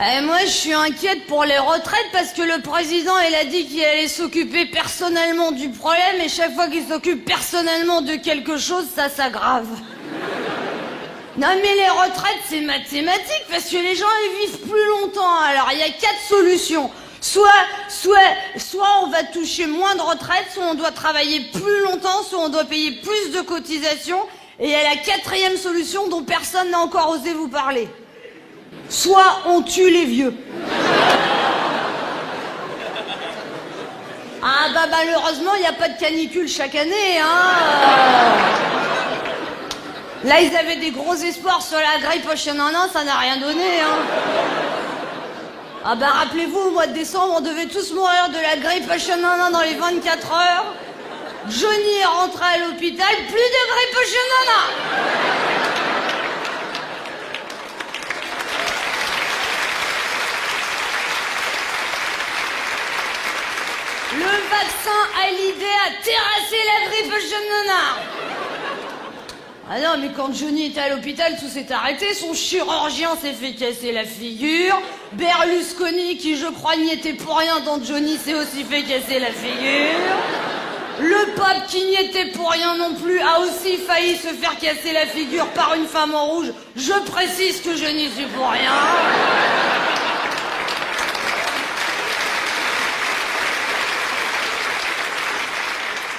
Moi, je suis inquiète pour les retraites parce que le président, il a dit qu'il allait s'occuper personnellement du problème et chaque fois qu'il s'occupe personnellement de quelque chose, ça s'aggrave. Non mais les retraites, c'est mathématique parce que les gens, ils vivent plus longtemps. Alors, il y a 4 solutions. Soit on va toucher moins de retraite, soit on doit travailler plus longtemps, soit on doit payer plus de cotisations. Et il y a la 4e solution dont personne n'a encore osé vous parler. Soit on tue les vieux. Ah bah malheureusement, il n'y a pas de canicule chaque année, hein. Là, ils avaient des gros espoirs sur la grippe H1N1, ça n'a rien donné, hein. Ah bah rappelez-vous, au mois de décembre, on devait tous mourir de la grippe H1N1 dans les 24 heures. Johnny est rentré à l'hôpital, plus de grippe H1N1. Le vaccin à l'idée a terrassé la grippe H1N1. Ah non, mais quand Johnny était à l'hôpital, tout s'est arrêté. Son chirurgien s'est fait casser la figure. Berlusconi, qui je crois n'y était pour rien dans Johnny, s'est aussi fait casser la figure. Le pape, qui n'y était pour rien non plus, a aussi failli se faire casser la figure par une femme en rouge. Je précise que je n'y suis pour rien.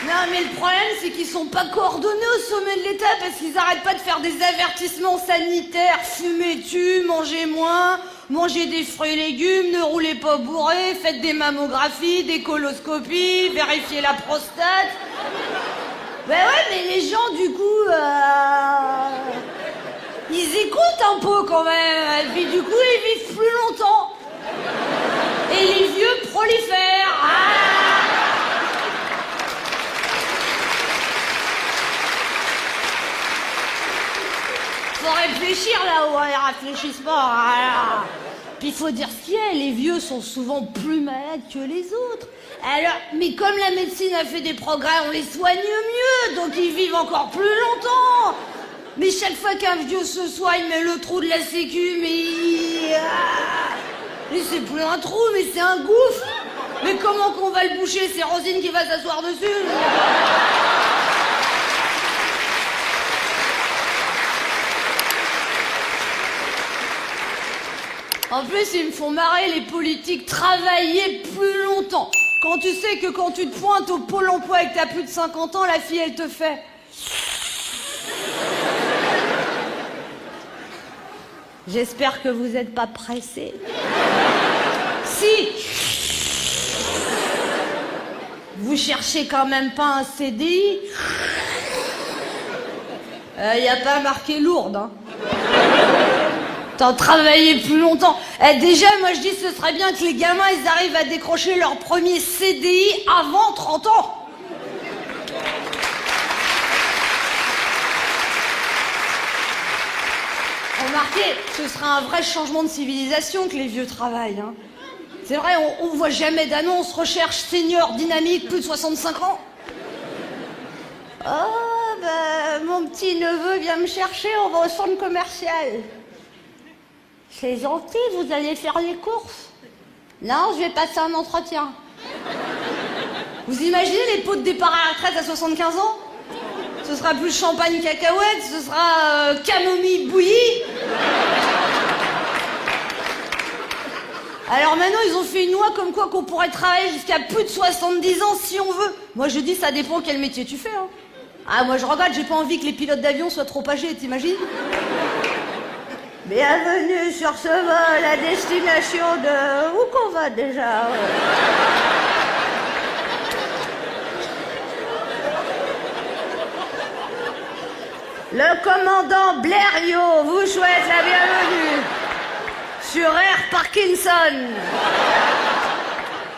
Non mais le problème c'est qu'ils sont pas coordonnés au sommet de l'État parce qu'ils arrêtent pas de faire des avertissements sanitaires. Fumez tue, mangez moins, mangez des fruits et légumes, ne roulez pas bourré, faites des mammographies, des coloscopies, vérifiez la prostate. Ben ouais mais les gens du coup ils écoutent un peu quand même et puis du coup ils vivent plus longtemps. Et les vieux prolifèrent. Faut réfléchir là-haut, ils réfléchissent pas. Voilà. Puis il faut dire ce qu'il y a, les vieux sont souvent plus malades que les autres. Alors, mais comme la médecine a fait des progrès, on les soigne mieux, donc ils vivent encore plus longtemps. Mais chaque fois qu'un vieux se soigne, mais le trou de la sécu, mais c'est plus un trou, mais c'est un gouffre. Mais comment qu'on va le boucher? C'est Rosine qui va s'asseoir dessus. En plus, ils me font marrer les politiques, travailler plus longtemps. Quand tu sais que quand tu te pointes au pôle emploi et que t'as plus de 50 ans, la fille, elle te fait... J'espère que vous n'êtes pas pressés. Si vous cherchez quand même pas un CDI, y a pas marqué lourde, hein. T'en travailler plus longtemps. Déjà, moi je dis ce serait bien que les gamins ils arrivent à décrocher leur premier CDI avant 30 ans. Remarquez, ce sera un vrai changement de civilisation que les vieux travaillent, hein. C'est vrai, on voit jamais d'annonce recherche senior dynamique plus de 65 ans. Oh, ben, mon petit neveu vient me chercher, on va au centre commercial. C'est gentil, vous allez faire les courses? Non, je vais passer un entretien. Vous imaginez les pots de départ à la retraite à 75 ans? Ce sera plus champagne cacahuète, ce sera camomille bouillie. Alors maintenant, ils ont fait une loi comme quoi qu'on pourrait travailler jusqu'à plus de 70 ans si on veut. Moi, je dis, ça dépend quel métier tu fais, hein. Ah, moi, je regarde, j'ai pas envie que les pilotes d'avion soient trop âgés, t'imagines? Bienvenue sur ce vol à destination de... Où qu'on va déjà? Le commandant Blériot vous souhaite la bienvenue sur Air Parkinson.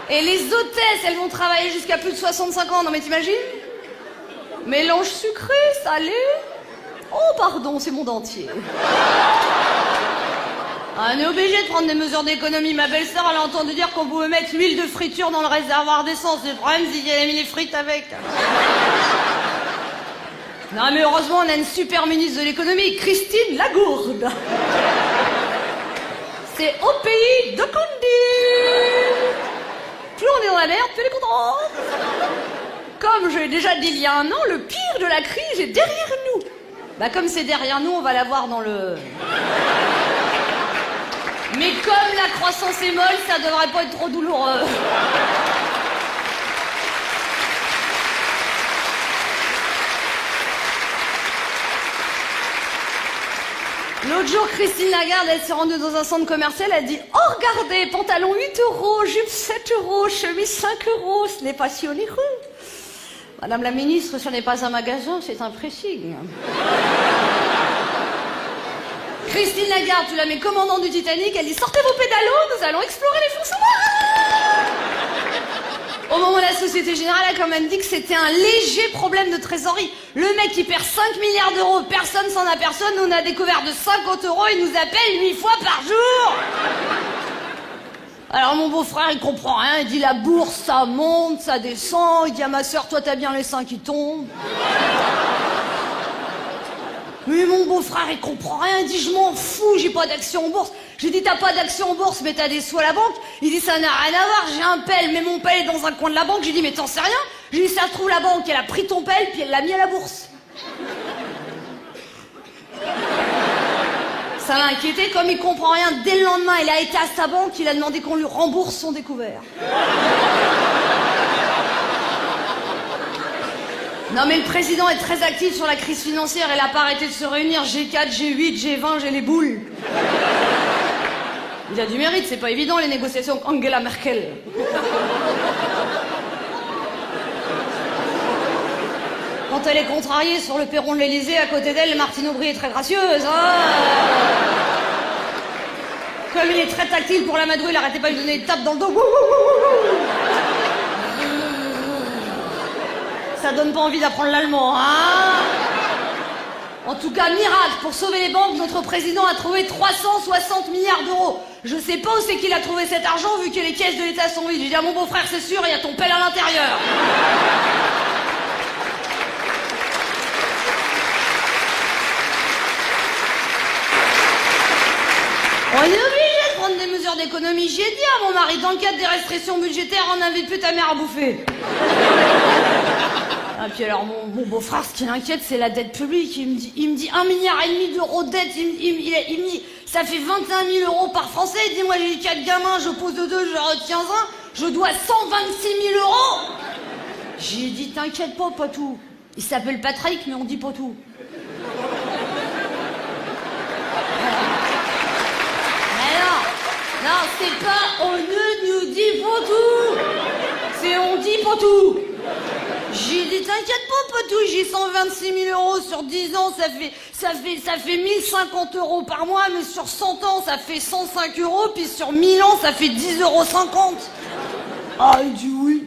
Et les hôtesses, elles vont travailler jusqu'à plus de 65 ans, non mais t'imagines? Mélange sucré, salé... Oh pardon, c'est mon dentier. Ah, on est obligé de prendre des mesures d'économie. Ma belle-sœur, elle a entendu dire qu'on pouvait mettre l'huile de friture dans le réservoir d'essence. Le problème, c'est qu'elle a mis les frites avec. Non, mais heureusement, on a une super ministre de l'économie, Christine Lagourde. C'est au pays de Candy. Plus on est dans la merde, plus on est content. Comme j'ai déjà dit il y a un an, le pire de la crise est derrière nous. Bah comme c'est derrière nous, on va la voir dans le... Mais comme la croissance est molle, ça devrait pas être trop douloureux. L'autre jour, Christine Lagarde, elle s'est rendue dans un centre commercial, elle a dit « Oh, regardez, pantalon 8 €, jupe 7 €, chemise 5 €, ce n'est pas si onéreux. » Madame la ministre, ce n'est pas un magasin, c'est un pressing. Christine Lagarde, tu la mets commandant du Titanic, elle dit « Sortez vos pédalos, nous allons explorer les fonds sous-marins !» Au moment de la Société Générale a quand même dit que c'était un léger problème de trésorerie. Le mec qui perd 5 milliards d'euros, personne s'en aperçoit, nous on a découvert de 50 €, il nous appelle 8 fois par jour. Alors mon beau-frère il comprend rien, il dit la bourse ça monte, ça descend, il dit à ma soeur toi t'as bien les seins qui tombent. Mais mon beau-frère il comprend rien, il dit je m'en fous, j'ai pas d'action en bourse. J'ai dit t'as pas d'action en bourse mais t'as des sous à la banque. Il dit ça n'a rien à voir, j'ai un pelle mais mon pelle est dans un coin de la banque. J'ai dit mais t'en sais rien. J'ai dit ça se trouve la banque elle a pris ton pelle puis elle l'a mis à la bourse. Ça l'a inquiété, comme il comprend rien, dès le lendemain il a été à sa banque, il a demandé qu'on lui rembourse son découvert. Non mais le président est très actif sur la crise financière, il a pas arrêté de se réunir, G4, G8, G20, j'ai les boules. Il a du mérite, c'est pas évident les négociations avec Angela Merkel. Quand elle est contrariée sur le perron de l'Elysée, à côté d'elle, Martine Aubry est très gracieuse. Hein. Comme il est très tactile pour l'amadouer, il arrêtait pas de lui donner une tape dans le dos. Ça donne pas envie d'apprendre l'allemand, hein. En tout cas, miracle, pour sauver les banques, notre président a trouvé 360 milliards d'euros. Je sais pas où c'est qu'il a trouvé cet argent, vu que les caisses de l'État sont vides. J'ai dit à mon beau-frère, c'est sûr, il y a ton pelle à l'intérieur. On est obligé de prendre des mesures d'économie. J'ai dit à mon mari, dans le cadre des restrictions budgétaires, on n'invite plus ta mère à bouffer. Ah, puis alors, mon beau-frère, ce qui l'inquiète, c'est la dette publique. Il me dit 1,5 milliard d'euros de dette. Il me dit, ça fait 21 000 € par Français. Il dit, moi, j'ai 4 gamins, je pose 2, je retiens un. Je dois 126 000 €. J'ai dit, t'inquiète pas, Potou. Il s'appelle Patrick, mais on dit Potou. Non, c'est pas on ne nous dit Potou. C'est on dit Potou. J'ai dit t'inquiète pas Potou, j'ai 126 000 € sur 10 ans, ça fait 1050 € par mois, mais sur 100 ans ça fait 105 €, puis sur 1000 ans ça fait 10,50 €. Ah il dit oui.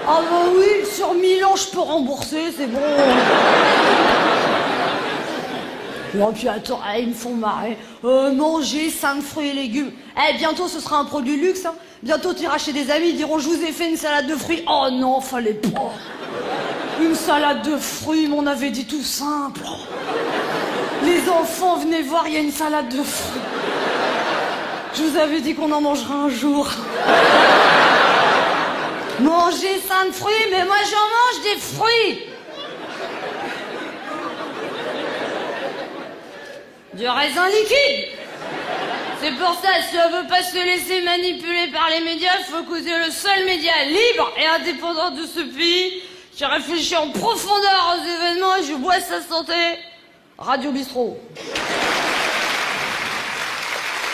Ah bah oui, sur 1000 ans je peux rembourser, c'est bon. Oh, puis attends, ils me font marrer. Manger 5 fruits et légumes. Bientôt ce sera un produit luxe. Hein. Bientôt tu iras chez des amis, ils diront je vous ai fait une salade de fruits. Oh non, fallait pas. Une salade de fruits, mais on avait dit tout simple. Les enfants venaient voir, il y a une salade de fruits. Je vous avais dit qu'on en mangerait un jour. Manger 5 fruits, mais moi j'en mange des fruits. Du raisin liquide. C'est pour ça, si on veut pas se laisser manipuler par les médias, il faut écouter le seul média libre et indépendant de ce pays qui réfléchit en profondeur aux événements et je bois sa santé. Radio Bistrot.